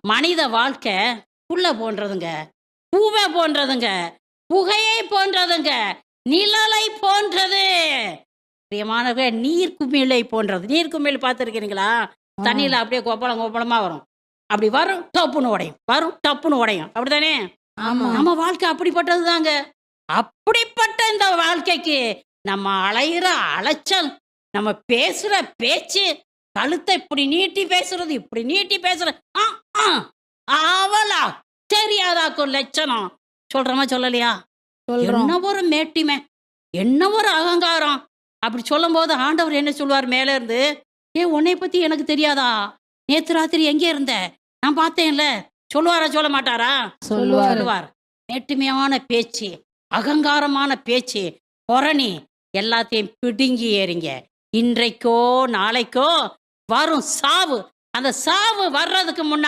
மனித வாழ்க்கை புல்ல போன்றதுங்க, பூவை போன்றதுங்க, புகையை போன்றதுங்க, நிழலை போன்றது. பிரியமானவர்களே, நீர்க்குமிழை போன்றது. நீர்க்குமிழ் பார்த்துருக்கிறீங்களா? ஆ. தண்ணீல அப்படியே கொப்பளம் கொப்பளமா வரும். அப்படி வரும், டப்புன்னு உடையும். வரும், டப்புன்னு உடையும். அப்படித்தானே? ஆமா. நம்ம வாழ்க்கை அப்படிப்பட்டது தாங்க. அப்படிப்பட்ட இந்த வாழ்க்கைக்கு நம்ம அலையிற அலைச்சல், நம்ம பேசுற பேச்சு, கழுத்தை இப்படி நீட்டி பேசுறது, இப்படி நீட்டி பேசுறது, ஆ, ஆ, அவளா தெரியாதாக்கும் லட்சணம். சொல்றோமா சொல்லலையா? சொல்றோம். என்ன ஒரு மேட்டிமை, என்ன ஒரு அகங்காரம். அப்படி சொல்லும்போது ஆண்டவர் என்ன சொல்லுவார் மேல இருந்து? உன்னை பத்தி எனக்கு தெரியாதா? நேத்து ராத்திரி எங்கே இருந்த? நான் பார்த்தேன்ல. சொல்லுவாரா சொல்ல மாட்டாரா? சொல்லுவாரு. சொல்லுவார். மேட்டுமையான பேச்சு, அகங்காரமான பேச்சு, பொறணி எல்லாத்தையும் பிடுங்கி ஏறிங்க. இன்றைக்கோ நாளைக்கோ வரும் சாவு. அந்த சாவு வர்றதுக்கு முன்னாடி